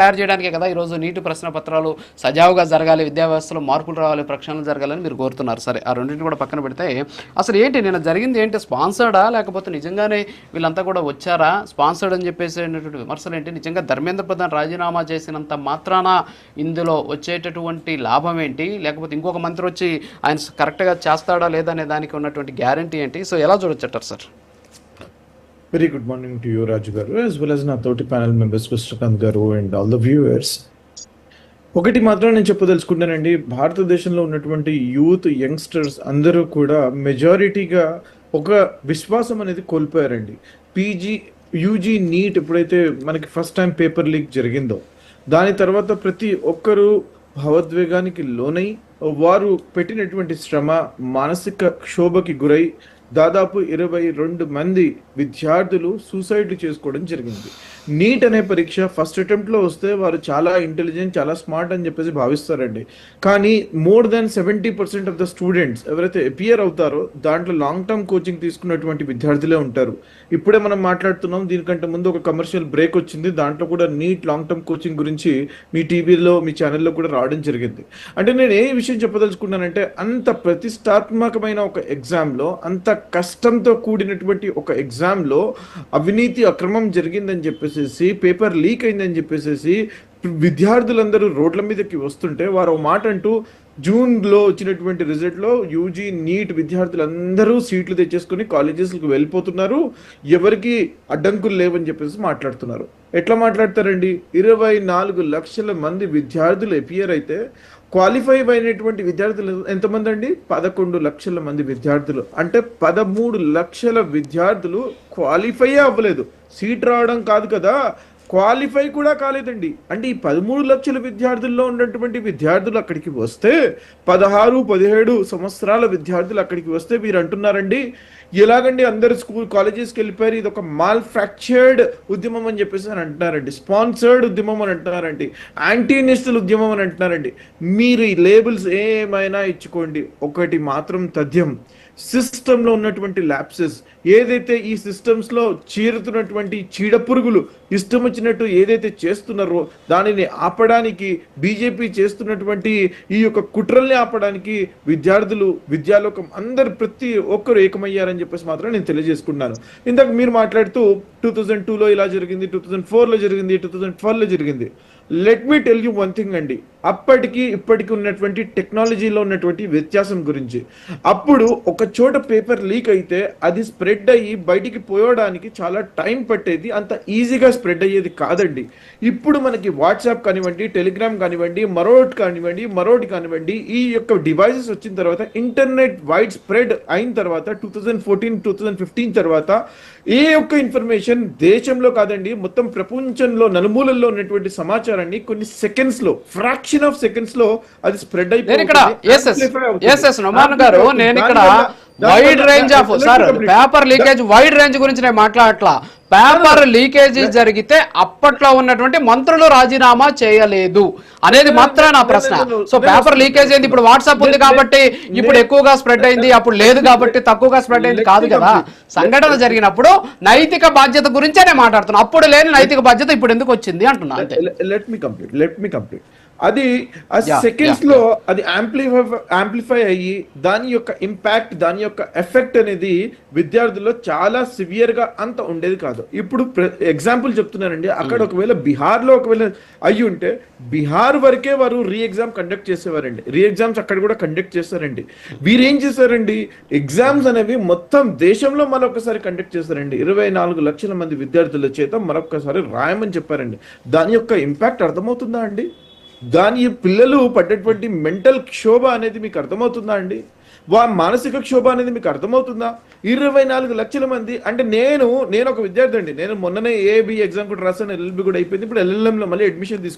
తయారు చేయడానికే కదా ఈరోజు నీటి ప్రశ్న పత్రాలు సజావుగా జరగాలి, విద్యా వ్యవస్థలో మార్పులు రావాలి, ప్రక్షాళన జరగాలని మీరు కోరుతున్నారు. సరే, ఆ రెండింటిని కూడా పక్కన పెడితే అసలు ఏంటి నిన్న జరిగింది ఏంటి? స్పాన్సర్డా లేకపోతే నిజంగానే వీళ్ళంతా కూడా వచ్చారా? స్పాన్సర్డ్ అని చెప్పేసి విమర్శలు ఏంటి? నిజంగా ధర్మేంద్ర ప్రధాన్ రాజీనామా చేసినంత మాత్రాన ఇందులో వచ్చేటటువంటి లాభం ఏంటి? లేకపోతే ఇంకొక మంత్రి వచ్చి ఆయన కరెక్ట్గా చేస్తాడా లేదా అనే దానికి ఉన్నటువంటి గ్యారంటీ ఏంటి? సో ఎలా చూడొచ్చంటారు sir? Very good morning to you, Raju garu, as well as na toti panel members, Krishnakant garu and all the viewers. ఒకటి మాత్రం నేను చెప్పదలుచుకుంటానండి, భారతదేశంలో ఉన్నటువంటి యూత్ యంగ్స్టర్స్ అందరూ కూడా మెజారిటీగా ఒక విశ్వాసం అనేది కోల్పోయారండి. యూజీ నీట్ ఎప్పుడైతే మనకి ఫస్ట్ టైం పేపర్ లీక్ జరిగిందో దాని తర్వాత ప్రతి ఒక్కరూ భావోద్వేగానికి లోనై వారు పెట్టినటువంటి శ్రమ మానసిక క్షోభకి గురై దాదాపు 22 మంది విద్యార్థులు సూసైడ్ చేసుకోవడం జరిగింది. నీట్ అనే పరీక్ష ఫస్ట్ అటెంప్ట్లో వస్తే వారు చాలా ఇంటెలిజెంట్, చాలా స్మార్ట్ అని చెప్పేసి భావిస్తారండి. కానీ more than 70% of the students ఎవరైతే అపియర్ అవుతారో దాంట్లో లాంగ్ టర్మ్ కోచింగ్ తీసుకున్నటువంటి విద్యార్థులే ఉంటారు. ఇప్పుడే మనం మాట్లాడుతున్నాం, దీనికంటే ముందు ఒక కమర్షియల్ బ్రేక్ వచ్చింది, దాంట్లో కూడా నీట్ లాంగ్ టర్మ్ కోచింగ్ గురించి మీ టీవీలో మీ ఛానల్లో కూడా రావడం జరిగింది. అంటే నేను ఏ విషయం చెప్పదలుచుకున్నానంటే, అంత ప్రతిష్టాత్మకమైన ఒక ఎగ్జామ్లో, అంత కష్టంతో కూడినటువంటి ఒక ఎగ్జామ్లో అవినీతి అక్రమం జరిగిందని చెప్పేసి, పేపర్ లీక్ అయిందని చెప్పేసి విద్యార్థులందరూ రోడ్ల మీదకి వస్తుంటే వారు మాట అంటూ జూన్లో వచ్చినటువంటి రిజల్ట్లో యూజీ నీట్ విద్యార్థులందరూ సీట్లు తెచ్చేసుకుని కాలేజెస్కి వెళ్ళిపోతున్నారు, ఎవరికి అడ్డంకులు లేవని చెప్పేసి మాట్లాడుతున్నారు. ఎట్లా మాట్లాడతారండి? 24 లక్షల మంది విద్యార్థులు అపియర్ అయితే క్వాలిఫై అయినటువంటి విద్యార్థులు ఎంతమంది అండి? 11 లక్షల మంది విద్యార్థులు. అంటే 13 లక్షల విద్యార్థులు క్వాలిఫై అవ్వలేదు. సీట్ రావడం కాదు కదా, క్వాలిఫై కూడా కాలేదండి. అంటే ఈ 13 లక్షల విద్యార్థుల్లో ఉన్నటువంటి విద్యార్థులు అక్కడికి వస్తే, 16-17 సంవత్సరాల విద్యార్థులు అక్కడికి వస్తే మీరు అంటున్నారండి ఎలాగండి అందరు స్కూల్ కాలేజెస్కి వెళ్ళిపోయారు, ఇది ఒక మాల్ ఫ్రాక్చర్డ్ ఉద్యమం అని చెప్పేసి అని అంటున్నారండి, స్పాన్సర్డ్ ఉద్యమం అని అంటున్నారండి, యాంటీ నేషనల్ ఉద్యమం అని అంటున్నారండి. మీరు ఈ లేబుల్స్ ఏమైనా ఇచ్చుకోండి, ఒకటి మాత్రం తథ్యం, సిస్టంలో ఉన్నటువంటి ల్యాప్సెస్, ఏదైతే ఈ సిస్టమ్స్లో చీరుతున్నటువంటి చీడపురుగులు ఇష్టం వచ్చినట్టు ఏదైతే చేస్తున్నారో దానిని ఆపడానికి, బీజేపీ చేస్తున్నటువంటి ఈ యొక్క కుట్రల్ని ఆపడానికి విద్యార్థులు, విద్యాలోకం అందరు ప్రతి ఒక్కరు ఏకమయ్యారని చెప్పేసి మాత్రం నేను తెలియజేసుకున్నాను. ఇందాక మీరు మాట్లాడుతూ 2002లో ఇలా జరిగింది, 2004లో జరిగింది, 2012లో జరిగింది. Let me tell you one thing అండి, అప్పటికి ఇప్పటికి ఉన్నటువంటి టెక్నాలజీలో ఉన్నటువంటి వ్యత్యాసం గురించి. అప్పుడు ఒక చోట పేపర్ లీక్ అయితే అది స్ప్రెడ్ అయ్యి బయటికి పోయడానికి చాలా టైం పట్టేది, అంత ఈజీగా స్ప్రెడ్ అయ్యేది కాదండి. ఇప్పుడు మనకి వాట్సాప్ కానివ్వండి, టెలిగ్రామ్ కానివ్వండి, మరోటి కానివ్వండి, ఈ యొక్క డివైసెస్ వచ్చిన తర్వాత, ఇంటర్నెట్ వైడ్ స్ప్రెడ్ అయిన తర్వాత 2014-2015 తర్వాత ఏ ఒక్క ఇన్ఫర్మేషన్ దేశంలో కాదండి మొత్తం ప్రపంచంలో నలుమూలల్లో ఉన్నటువంటి సమాచారాన్ని కొన్ని సెకండ్స్ లో, ఫ్రాక్షన్ ఆఫ్ సెకండ్స్ లో అది స్ప్రెడ్ అయిపోయింది. Wide range of sir paper leakage, wide range గురించి నేను మాట్లాడట్లా. పేపర్ లీకేజీ జరిగితే అప్పట్లో ఉన్నటువంటి మంత్రులు రాజీనామా చేయలేదు అనేది మాత్రమే నా ప్రశ్న. సో పేపర్ లీకేజ్ అయింది, ఇప్పుడు వాట్సాప్ ఉంది కాబట్టి ఇప్పుడు ఎక్కువగా స్ప్రెడ్ అయింది, అప్పుడు లేదు కాబట్టి తక్కువగా స్ప్రెడ్ అయింది కాదు కదా. సంఘటన జరిగినప్పుడు నైతిక బాధ్యత గురించే నేను మాట్లాడుతున్నా. అప్పుడు లేని నైతిక బాధ్యత ఇప్పుడు ఎందుకు వచ్చింది అంటున్నా. Let me complete. అది సెకండ్స్ లో అది యాంప్లిఫై అయ్యి దాని యొక్క ఇంపాక్ట్, దాని యొక్క ఎఫెక్ట్ అనేది విద్యార్థుల్లో చాలా సివియర్ గా అంత ఉండేది కాదు. ఇప్పుడు ఎగ్జాంపుల్ చెప్తున్నానండి, అక్కడ ఒకవేళ బీహార్ లో ఒకవేళ అయ్యి ఉంటే బీహార్ వరకే వారు రీ ఎగ్జామ్ కండక్ట్ చేసేవారండి, రీ ఎగ్జామ్స్ అక్కడ కూడా కండక్ట్ చేస్తారండి. వీరేం చేశారండి, ఎగ్జామ్స్ అనేవి మొత్తం దేశంలో మరొకసారి కండక్ట్ చేస్తారండి. 24 లక్షల మంది విద్యార్థుల చేత మరొకసారి రాయమని చెప్పారండి. దాని యొక్క ఇంపాక్ట్ అర్థమవుతుందా అండి? దాని పిల్లలు పడ్డటువంటి మెంటల్ క్షోభ అనేది మీకు అర్థమవుతుందా అండి? మానసిక క్షోభ అనేది మీకు అర్థమవుతుందా? 24 లక్షల మంది అంటే నేను ఒక విద్యార్థి అండి, నేను మొన్ననే ఏబి ఎగ్జామ్ కూడా రాసాను, ఎల్ఎల్బి కూడా అయిపోయింది, ఇప్పుడు ఎల్ఎల్ఎంలో మళ్ళీ అడ్మిషన్